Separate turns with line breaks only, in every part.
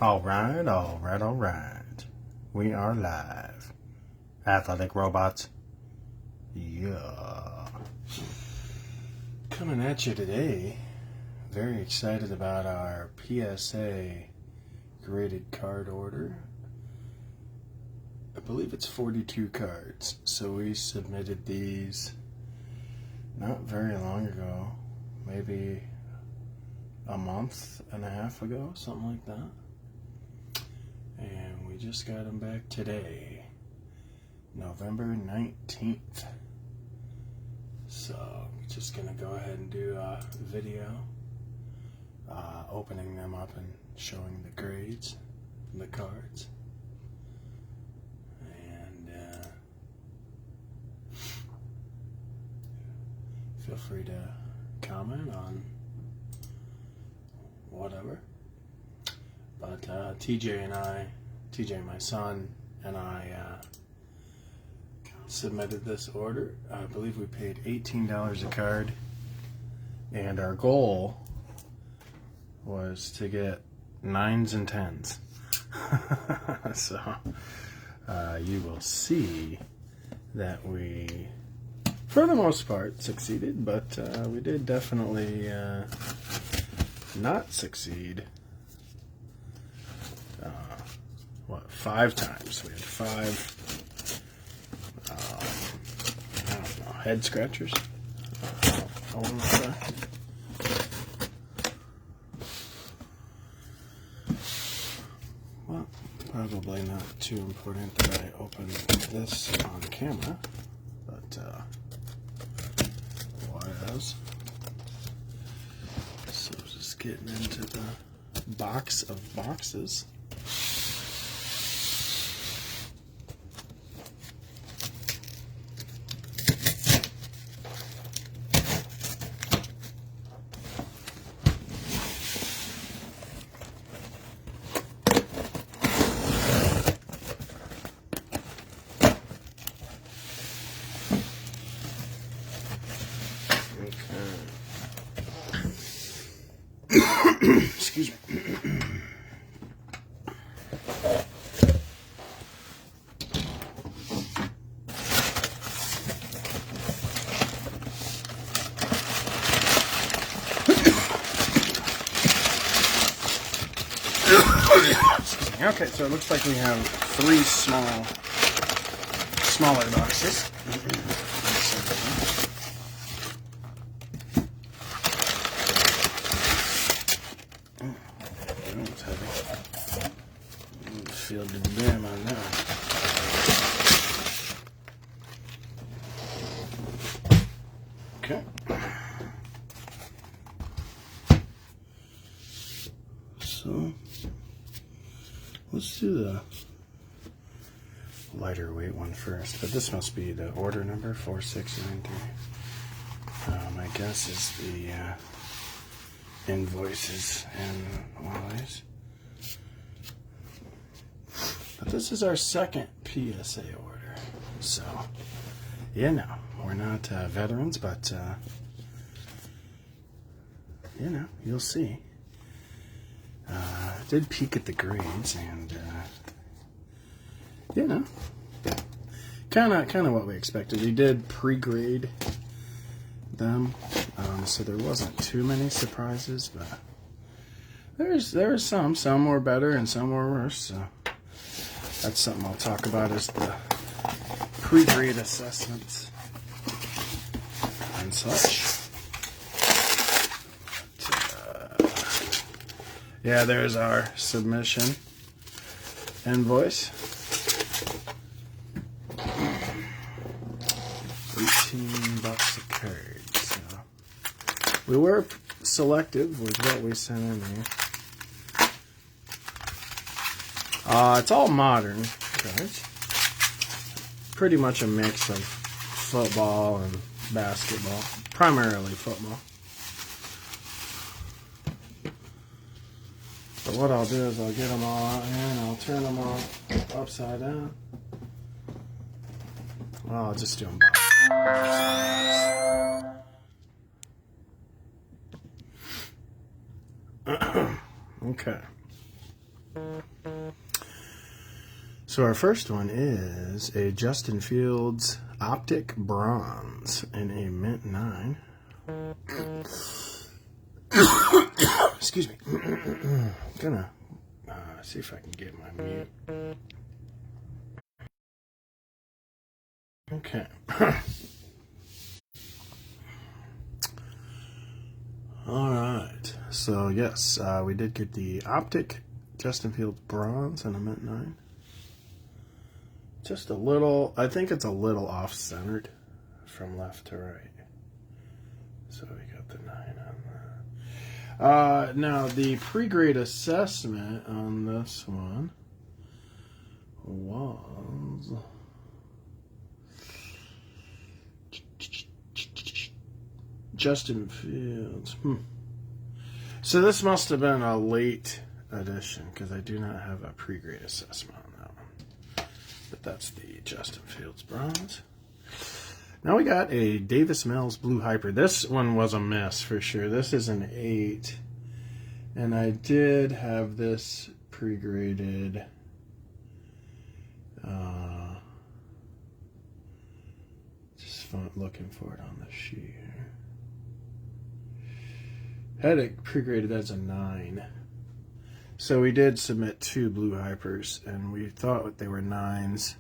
All right. We are live. Athletic Robots. Yeah. Coming at you today. Very excited about our PSA graded card order. I believe it's 42 cards. So we submitted these not very long ago. Maybe a month and a half ago, something like that. And we just got them back today, November 19th. So, just gonna go ahead and do a video opening them up and showing the grades from the cards. And feel free to comment on whatever. But TJ, my son, and I submitted this order. I believe we paid $18 a card, and our goal was to get 9s and 10s. So you will see that we, for the most part, succeeded, but we did definitely not succeed. 5 times. We had 5, I don't know, head scratchers. I want to say. Well, probably not too important that I open this on camera, but what else? So just getting into the box of boxes. Excuse me. Okay, so it looks like we have 3 smaller boxes. Feel the damn on that. Okay. So let's do the lighter weight one first, but this must be the order number 4693. My guess is the invoices and all these. But this is our second PSA order, so you know, we're not veterans, but you know, you'll see. Did peek at the grades, and you know, kind of what we expected. We did pre-grade them, so there wasn't too many surprises, but there was some were better and some were worse. So that's something I'll talk about, is the pre-grade assessments and such. Yeah, there's our submission invoice. $18 a card. So we were selective with what we sent in here. It's all modern cards. Pretty much a mix of football and basketball. Primarily football. But what I'll do is I'll get them all out here and I'll turn them all upside down. Well, I'll just do them both. Okay. So our first one is a Justin Fields Optic Bronze in a mint 9. Excuse me. I'm gonna see if I can get my mute. Okay. All right. So yes, we did get the Optic Justin Fields Bronze in a mint 9. Just a little, I think it's a little off-centered from left to right. So we got the 9 on that. Now, the pre-grade assessment on this one was... Justin Fields. So this must have been a late edition because I do not have a pre-grade assessment on that one. But that's the Justin Fields Bronze. Now we got a Davis Mills Blue Hyper. This one was a miss for sure. This is an 8. And I did have this pre-graded. Just looking for it on the sheet here. Had it pre-graded as a 9. So we did submit 2 Blue Hypers, and we thought they were 9s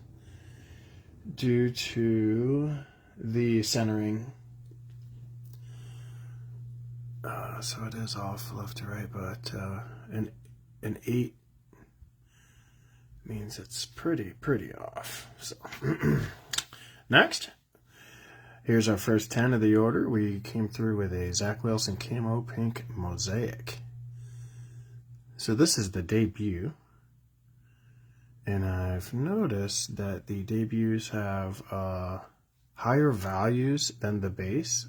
due to the centering. So it is off left to right, but an 8 means it's pretty off. So next, here's our first 10 of the order. We came through with a Zach Wilson Camo Pink Mosaic. So this is the debut, and I've noticed that the debuts have higher values than the base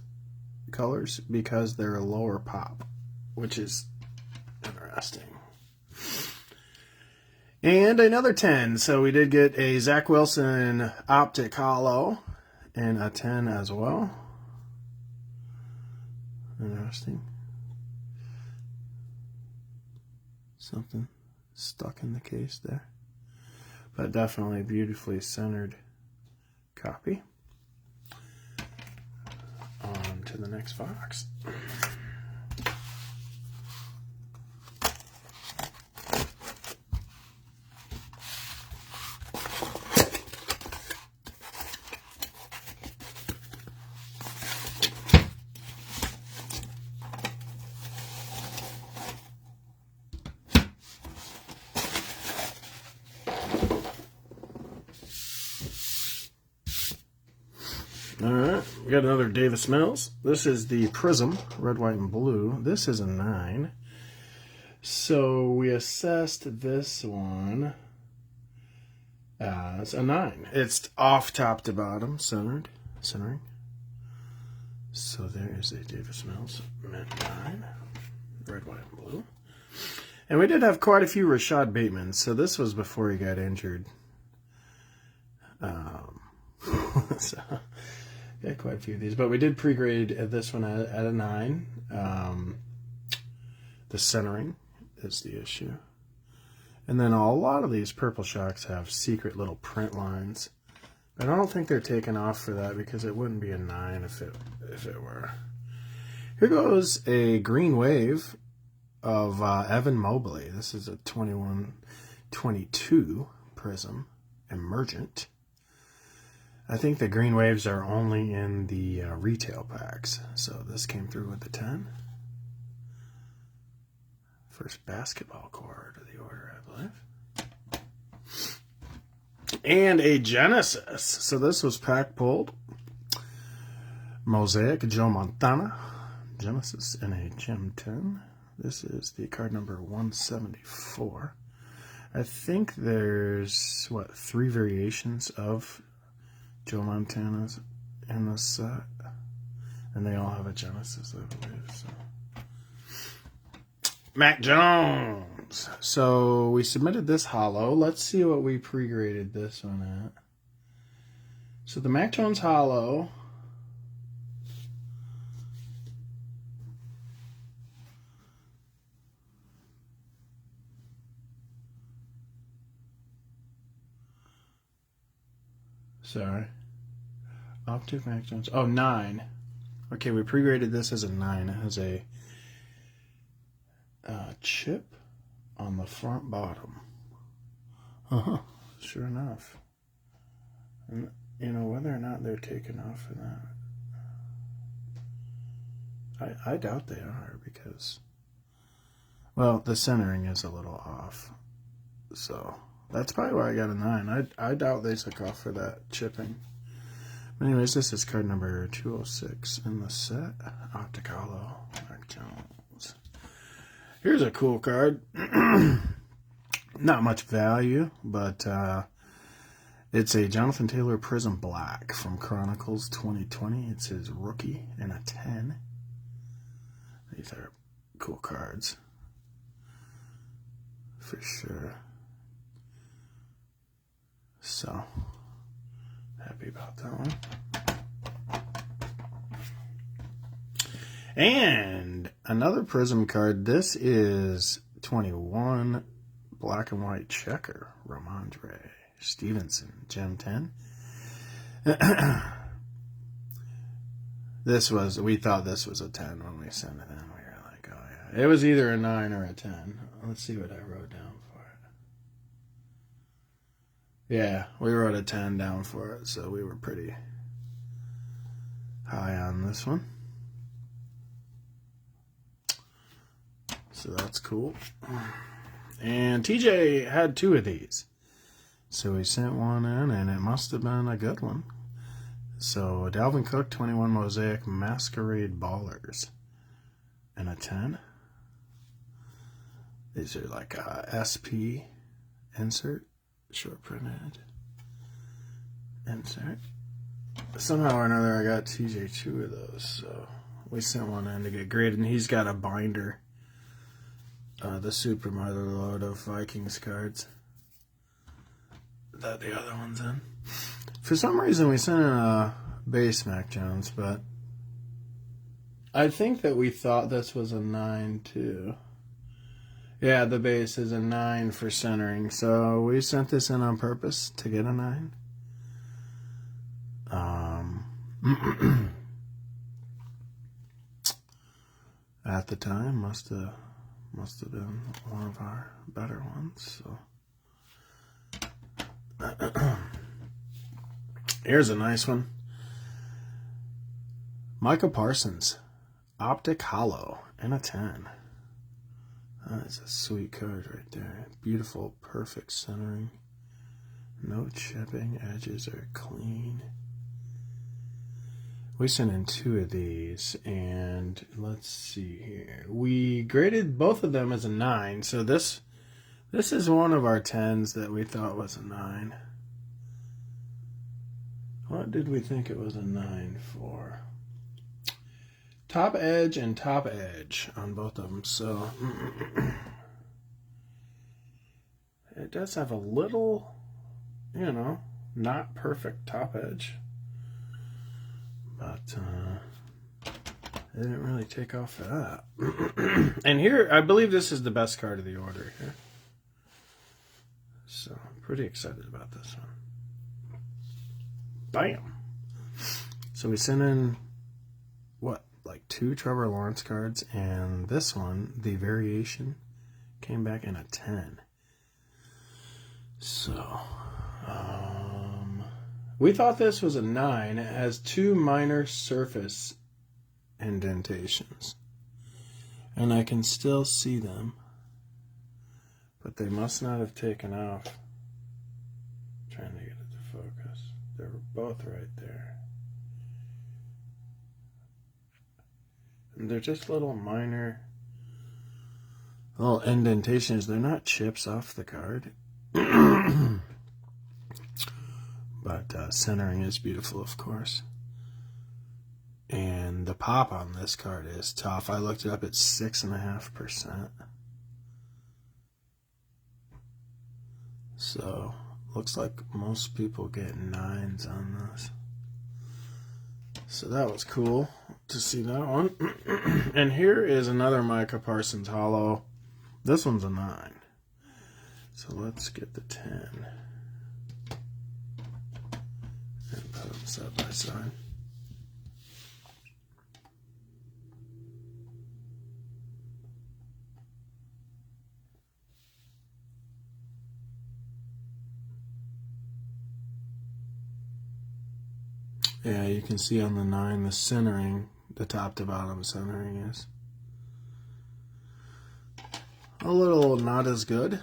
colors because they're a lower pop, which is interesting. And another 10. So we did get a Zach Wilson Optic Hollow and a 10 as well. Interesting. Something stuck in the case there. But definitely a beautifully centered copy. On to the next box. Alright, we got another Davis Mills. This is the Prism, red, white, and blue. This is a 9. So we assessed this one as a 9. It's off top to bottom, centering. So there is a Davis Mills mint 9, red, white, and blue. And we did have quite a few Rashad Bateman. So this was before he got injured. So yeah, quite a few of these, but we did pre-grade this one at a 9. The centering is the issue, and then a lot of these Purple Shocks have secret little print lines, but I don't think they're taken off for that because it wouldn't be a 9 if it were. Here goes a green wave of Evan Mobley. This is a 21-22 Prism Emergent. I think the green waves are only in the retail packs. So this came through with the 10. First basketball card of the order, I believe. And a Genesis. So this was pack pulled. Mosaic Joe Montana. Genesis in a Gem 10. This is the card number 174. I think there's, 3 variations of Joe Montana's in this set, and they all have a Genesis, I believe. So. Mac Jones. So we submitted this hollow. Let's see what we pre-graded this one at. So the Mac Jones hollow. Sorry. Optic Mac Jones. Oh, 9. Okay, we pre-graded this as a 9. It has a chip on the front bottom. Sure enough. And, you know, whether or not they're taken off for that, I doubt they are, because, well, the centering is a little off. So that's probably why I got a 9. I doubt they took off for that chipping. But anyways, this is card number 206 in the set. Optic Hollow, Mark Jones. Here's a cool card. Not much value, but it's a Jonathan Taylor Prism Black from Chronicles 2020. It's his rookie and a 10. These are cool cards, for sure. So, happy about that one. And another Prism card. This is 21 black and white checker. Ramondre Stevenson, Gem 10. We thought this was a 10 when we sent it in. We were like, oh yeah. It was either a 9 or a 10. Let's see what I wrote down for it. Yeah, we wrote a 10 down for it, so we were pretty high on this one. So that's cool. And TJ had 2 of these. So we sent one in, and it must have been a good one. So Dalvin Cook, 21 Mosaic Masquerade Ballers. And a 10. These are like a SP insert. Short printed insert. Somehow or another I got TJ 2 of those. So we sent one in to get graded. And he's got a binder. The Super Motherload of Vikings cards that the other one's in. For some reason we sent in a base Mac Jones, but I think that we thought this was a 9 too. Yeah, the base is a 9 for centering, so we sent this in on purpose to get a 9. At the time, must have been one of our better ones. So here's a nice one. Micah Parsons, Optic Hollow, and a 10. That's a sweet card right there. Beautiful, perfect centering. No chipping. Edges are clean. We sent in 2 of these, and let's see here. We graded both of them as a 9, so this is one of our 10s that we thought was a 9. What did we think it was a 9 for? Top edge and top edge on both of them, so it does have a little, not perfect top edge. But it didn't really take off for that. And here, I believe this is the best card of the order here. So I'm pretty excited about this one. Bam! So we sent in, like 2 Trevor Lawrence cards, and this one, the variation, came back in a 10. So, we thought this was a 9. It has 2 minor surface indentations. And I can still see them. But they must not have taken off. I'm trying to get it to focus. They were both right there. And they're just little minor indentations. They're not chips off the card. But centering is beautiful, of course. And the pop on this card is tough. I looked it up, it's 6.5%. So, looks like most people get 9s on this. So that was cool to see that one. And here is another Micah Parsons Hollow. This one's a 9. So let's get the 10. side by side. Yeah, you can see on the 9 the centering, the top to bottom centering is a little not as good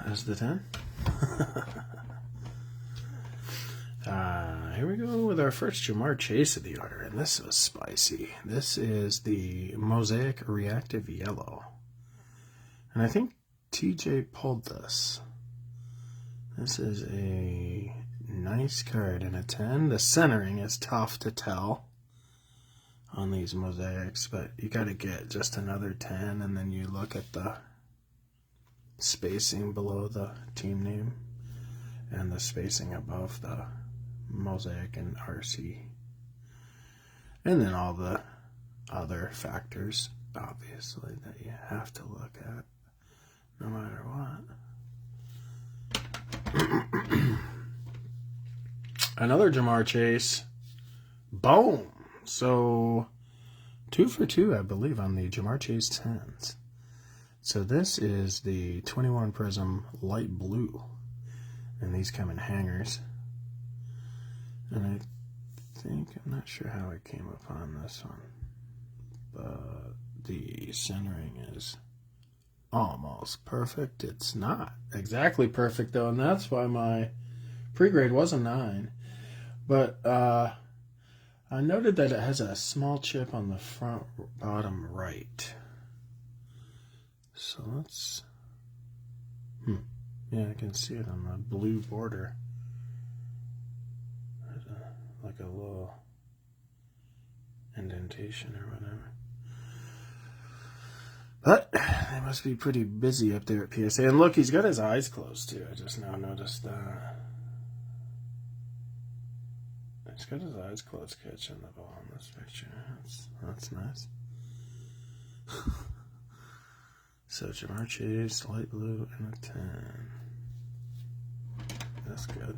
as the 10. Here we go with our first Jamar Chase of the order, and this was spicy. This is the Mosaic Reactive Yellow. And I think TJ pulled this. This is a nice card and a 10. The centering is tough to tell on these mosaics, but you got to get just another 10, and then you look at the spacing below the team name and the spacing above the mosaic and RC, and then all the other factors, obviously, that you have to look at no matter what. Another Jamar Chase. Boom! So 2 for 2, I believe, on the Jamar Chase 10s. So this is the 21 Prism light blue, and these come in hangers. And I think, I'm not sure how I came upon this one, but the centering is almost perfect. It's not exactly perfect though, and that's why my pre-grade was a 9. But I noted that it has a small chip on the front bottom right. So let's, yeah, I can see it on the blue border. There's like a little indentation or whatever. But they must be pretty busy up there at PSA. And look, he's got his eyes closed too. I just now noticed that. He's got his eyes closed catching the ball in this picture. That's nice. So Jamar Chase, light blue, and a 10. That's good.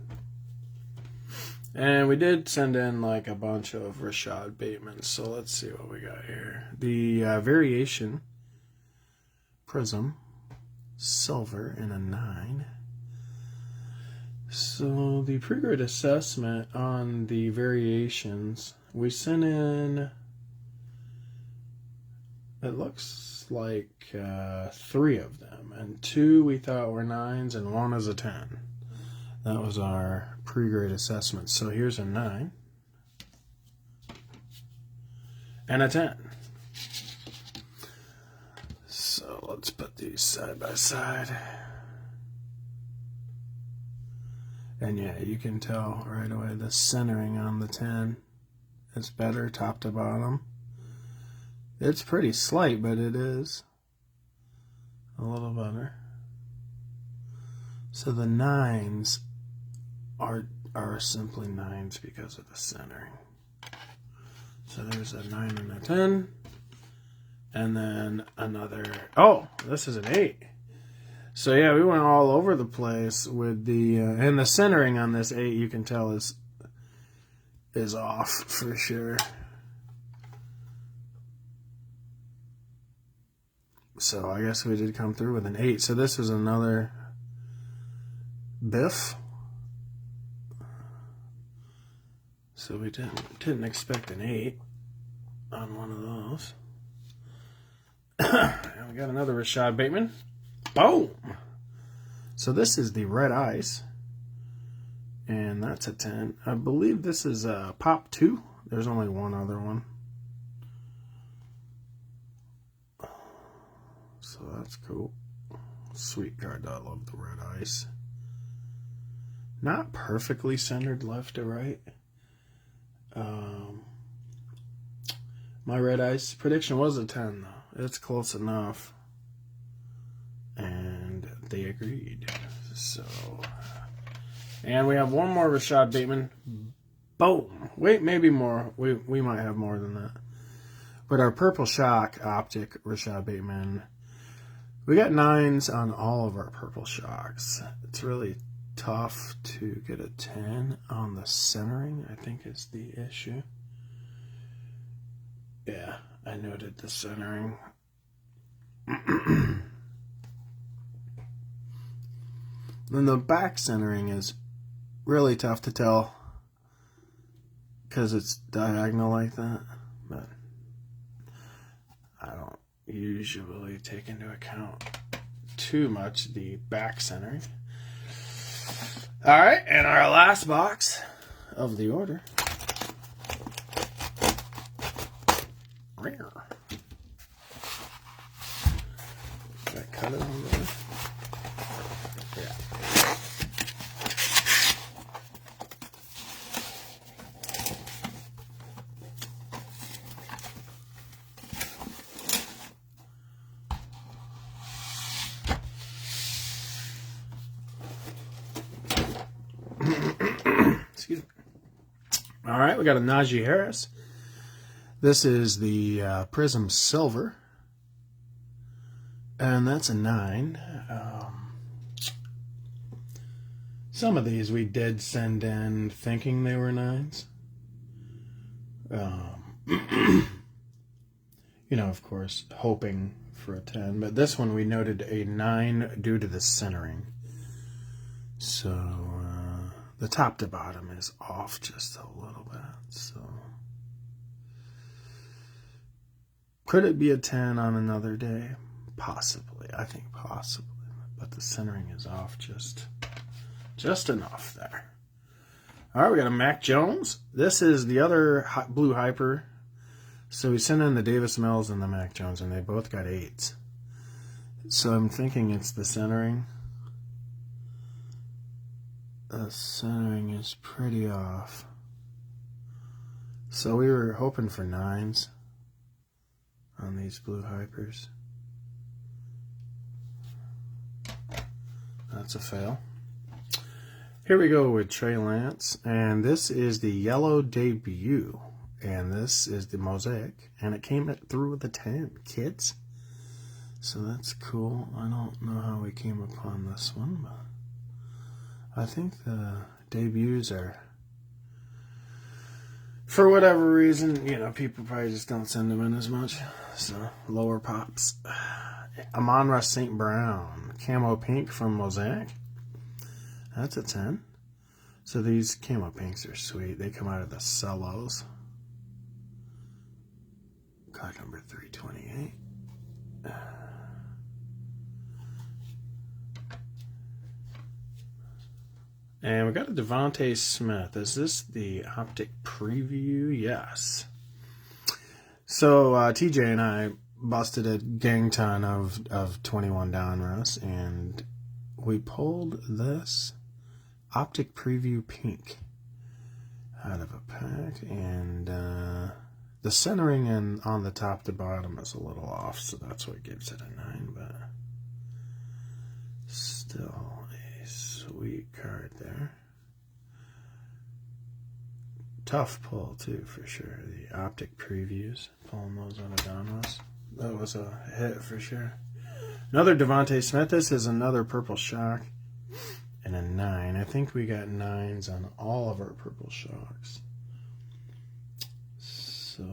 And we did send in like a bunch of Rashad Bateman. So let's see what we got here. The variation Prism, silver, and a 9. So the pre-grade assessment on the variations, we sent in, it looks like 3 of them, and 2 we thought were 9s and 1 is a 10. That was our pre-grade assessment. So here's a 9 and a 10. So let's put these side by side. And yeah, you can tell right away the centering on the 10 is better top to bottom. It's pretty slight, but it is a little better. So the 9s are simply 9s because of the centering. So there's a 9 and a 10. And then another, oh, this is an 8. So yeah, we went all over the place with the, and the centering on this 8, you can tell is off for sure. So I guess we did come through with an 8. So this was another biff. So we didn't expect an 8 on one of those. And we got another Rashad Bateman. Boom! So this is the red ice, and that's a 10. I believe this is a pop 2. There's only one other one. So that's cool. Sweet card. I love the red ice. Not perfectly centered left to right. My red ice prediction was a 10 though. It's close enough. And they agreed. So, and we have one more Rashad Bateman. Boom. Wait, maybe more. We might have more than that. But our Purple Shock Optic Rashad Bateman, we got 9s on all of our Purple Shocks. It's really tough to get a 10 on the centering, I think is the issue. Yeah, I noted the centering. Then the back centering is really tough to tell because it's diagonal like that, but I don't usually take into account too much the back centering. All right, and our last box of the order. Rare. Did I cut it on there? Yeah. Excuse me. All right, we got a Najee Harris. This is the Prism Silver, and that's a 9. Some of these we did send in thinking they were 9s. You know, of course, hoping for a 10, but this one we noted a 9 due to the centering. So the top to bottom is off just a little bit, so could it be a 10 on another day? Possibly. I think possibly. But the centering is off just enough there. All right, we got a Mac Jones. This is the other blue hyper. So we sent in the Davis Mills and the Mac Jones, and they both got 8s. So I'm thinking it's the centering. The centering is pretty off. So we were hoping for 9s on these blue hypers. That's a fail. Here we go with Trey Lance, and this is the yellow debut, and this is the mosaic, and it came through with a 10, kids. So that's cool. I don't know how we came upon this one, but I think the debuts are, for whatever reason, you know, people probably just don't send them in as much. So, lower pops. Amon-Ra St. Brown. Camo pink from Mosaic. That's a 10. So these camo pinks are sweet. They come out of the cellos. Card number 328. And we got a Devontae Smith. Is this the optic preview? Yes. So TJ and I busted a gang ton of 21 Donruss, and we pulled this optic preview pink out of a pack, and the centering on the top to bottom is a little off, so that's what gives it a 9, but still a sweet card there. Tough pull too, for sure. The optic previews, pulling those out of Donruss. That was a hit for sure. Another Devontae Smith. This is another purple shock and a 9. I think we got 9s on all of our purple shocks. So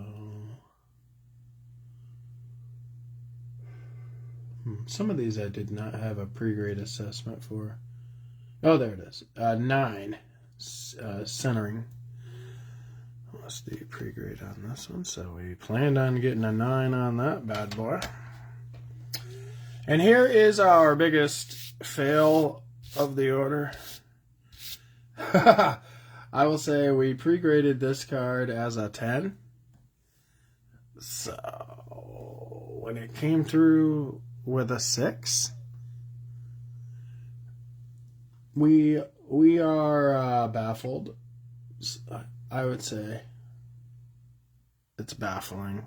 some of these I did not have a pre-grade assessment for. Oh, there it is. 9 centering. What's the pre-grade on this one? So we planned on getting a 9 on that bad boy. And here is our biggest fail of the order. I will say we pre-graded this card as a 10. So when it came through with a 6, we are baffled. I would say it's baffling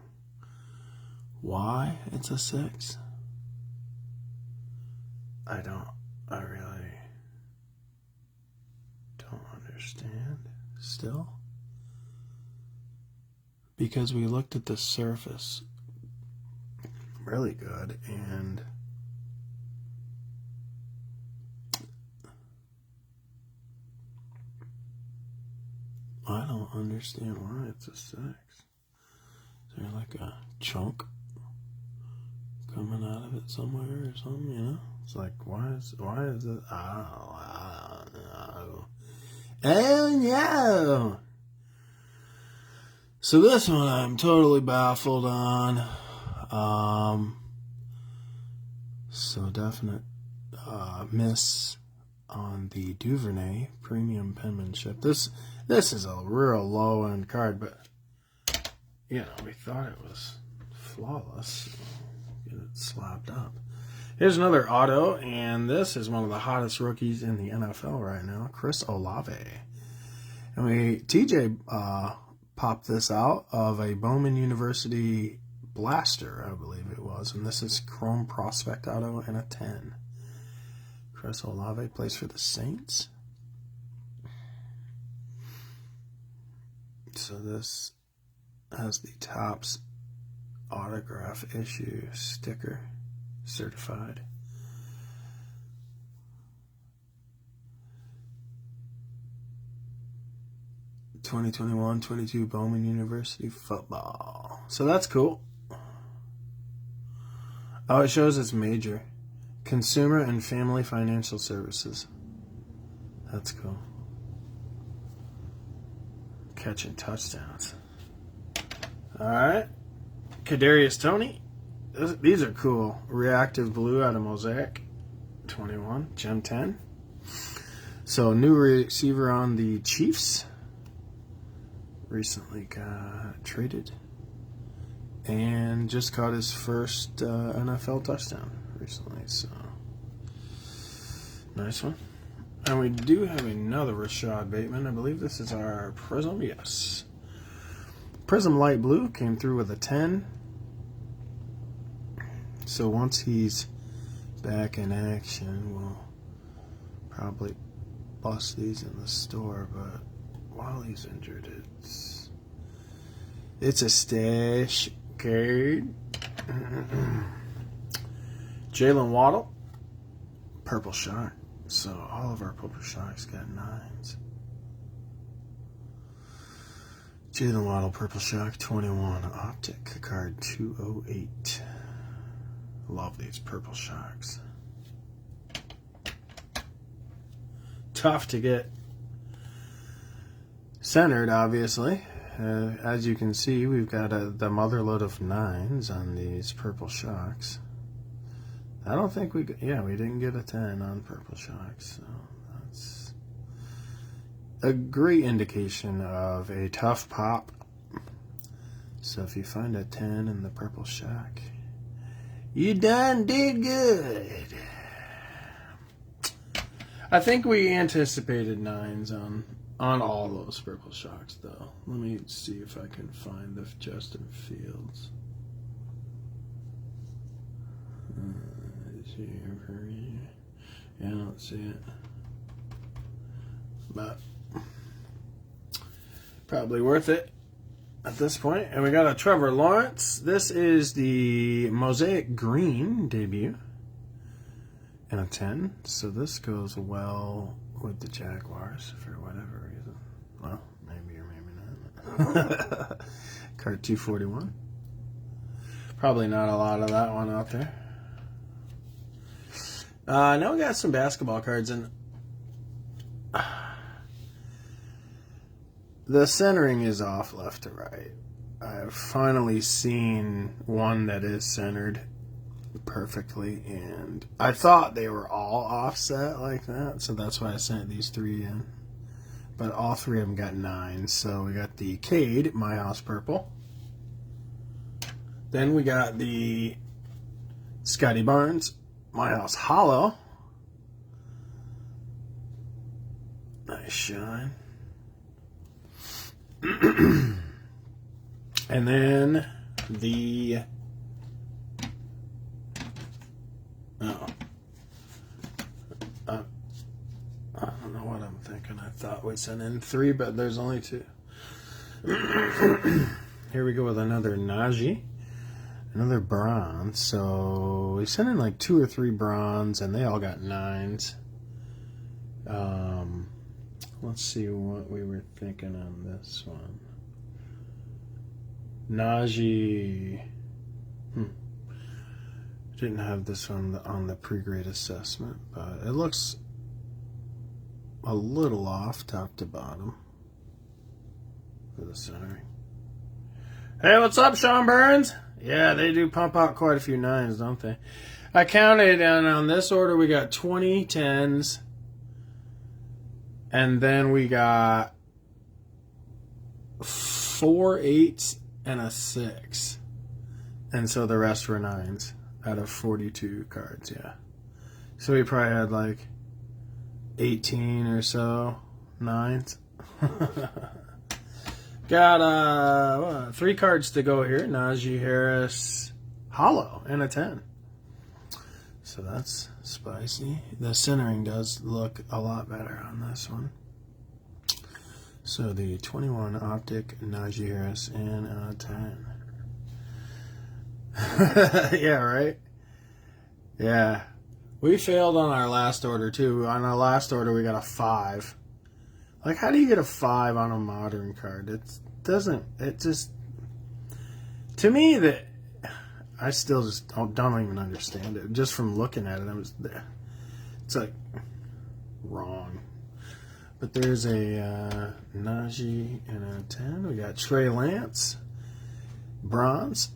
why it's a 6. I really don't understand still. Because we looked at the surface really good, and I don't understand why it's a 6. Is there like a chunk coming out of it somewhere or something, you know? It's like, why is it? I don't know. So this one I'm totally baffled on. So definite miss on the Duvernay premium penmanship. This is a real low end card, but you know, we thought it was flawless. Get it slapped up. Here's another auto, and this is one of the hottest rookies in the NFL right now, Chris Olave. And TJ popped this out of a Bowman University Blaster, I believe it was, and this is Chrome Prospect Auto and a 10. Chris Olave plays for the Saints. So this has the Topps autograph issue sticker, certified. (2021-22) Bowman University football. So that's cool. Oh, it shows it's major. Consumer and Family Financial Services. That's cool. Catching touchdowns. Alright. Kadarius Toney. These are cool. Reactive blue out of Mosaic. 21. Gem 10. So, new receiver on the Chiefs. Recently got traded. And just caught his first NFL touchdown recently. So, nice one. And we do have another Rashad Bateman. I believe this is our Prism. Yes. Prism Light Blue came through with a 10. So once he's back in action, we'll probably bust these in the store. But while he's injured, it's a stash card. Jalen Waddle, Purple Shark. So all of our Purple Sharks got 9s. Jalen Waddle, Purple Shark, 21. Optic card 208. Love these Purple Sharks. Tough to get centered, obviously. As you can see, we've got the motherload of 9s on these Purple Sharks. I don't think we didn't get a 10 on Purple Sharks, so that's a great indication of a tough pop. So if you find a 10 in the Purple Shark, you done did good. I think we anticipated 9s on all those Purple Sharks, though. Let me see if I can find the Justin Fields. Yeah, I don't see it. But probably worth it at this point. And we got a Trevor Lawrence. This is the Mosaic Green debut. And a 10. So this goes well with the Jaguars for whatever reason. Well, maybe or maybe not. Card 241. Probably not a lot of that one out there. Now we got some basketball cards, and the centering is off left to right. I've finally seen one that is centered perfectly, and I thought they were all offset like that, so that's why I sent these 3 in. But all 3 of them got 9s. So we got the Cade, My House Purple. Then we got the Scotty Barnes, My House Hollow. Nice shine. And then the I don't know what I'm thinking. I thought we sent in 3, but there's only 2. Here we go with another Najee. Another bronze. So we sent in like 2 or 3 bronze, and they all got 9s. Let's see what we were thinking on this one. Najee. Didn't have this one on the pre-grade assessment, but it looks a little off top to bottom for the centering. Hey, what's up, Sean Burns? Yeah, they do pump out quite a few 9s, don't they? I counted, and on this order we got 20 10s, and then we got 4 8s and a 6, and so the rest were 9s out of 42 cards. Yeah, so we probably had like 18 or so 9s. Got 3 cards to go here. Najee Harris hollow and a 10. So that's spicy. The centering does look a lot better on this one. So the 21 optic Najee Harris and a 10. Yeah, right? Yeah. We failed on our last order too. On our last order we got a 5. Like, how do you get a 5 on a modern card? To me, that I still just don't even understand it. Just from looking at it, it's like wrong. But there's a Najee and a 10. We got Trey Lance, bronze.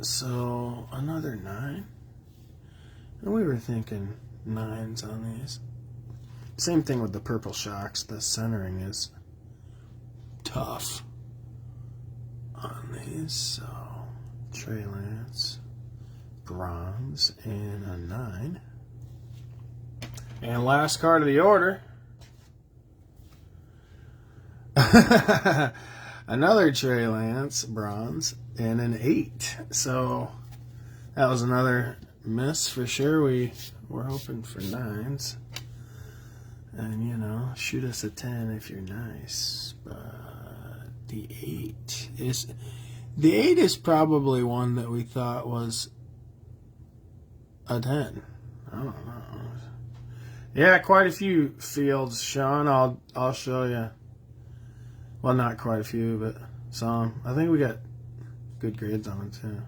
So another 9. And we were thinking 9s on these. Same thing with the purple shocks. The centering is tough on these. So Trey Lance, bronze, and a 9. And last card of the order. Another Trey Lance, bronze, and an 8. So that was another miss for sure. We were hoping for 9s. And, you know, shoot us a 10 if you're nice. But the 8 is probably one that we thought was a 10. I don't know. Yeah, quite a few fields, Sean. I'll show you. Well, not quite a few, but some. I think we got good grades on it too.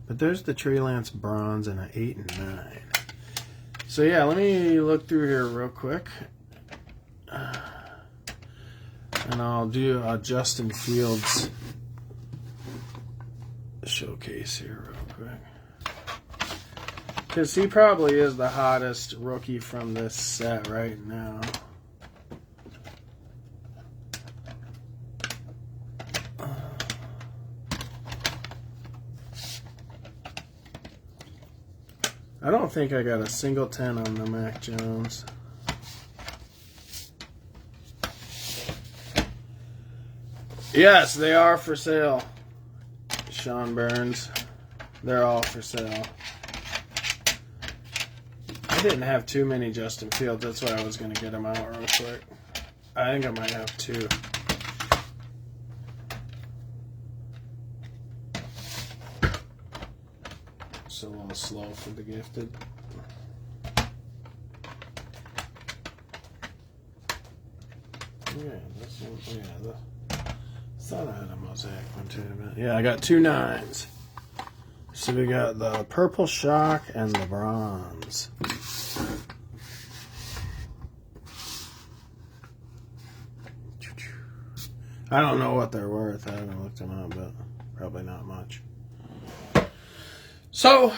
But there's the Trey Lance bronze and an 8 and 9. So yeah, let me look through here real quick. And I'll do a Justin Fields showcase here real quick. Because he probably is the hottest rookie from this set right now. I don't think I got a single 10 on the Mac Jones. Yes, they are for sale, Sean Burns. They're all for sale. I didn't have too many Justin Fields. That's why I was going to get them out real quick. I think I might have 2. It's a little slow for the gifted. Yeah, this one. Yeah, I thought I had a mosaic one too. But yeah, I got 2 9s. So we got the purple shock and the bronze. I don't know what they're worth. I haven't looked them up, but probably not much. So,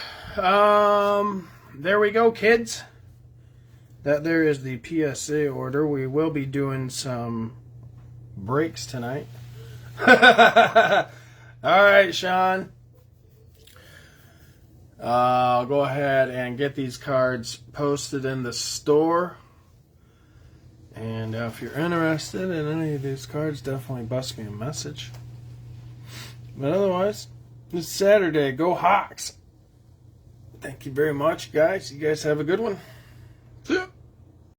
there we go, kids. That there is the PSA order. We will be doing some breaks tonight. All right, Sean. I'll go ahead and get these cards posted in the store. And if you're interested in any of these cards, definitely bust me a message. But otherwise, it's Saturday. Go Hawks. Thank you very much, guys. You guys have a good one.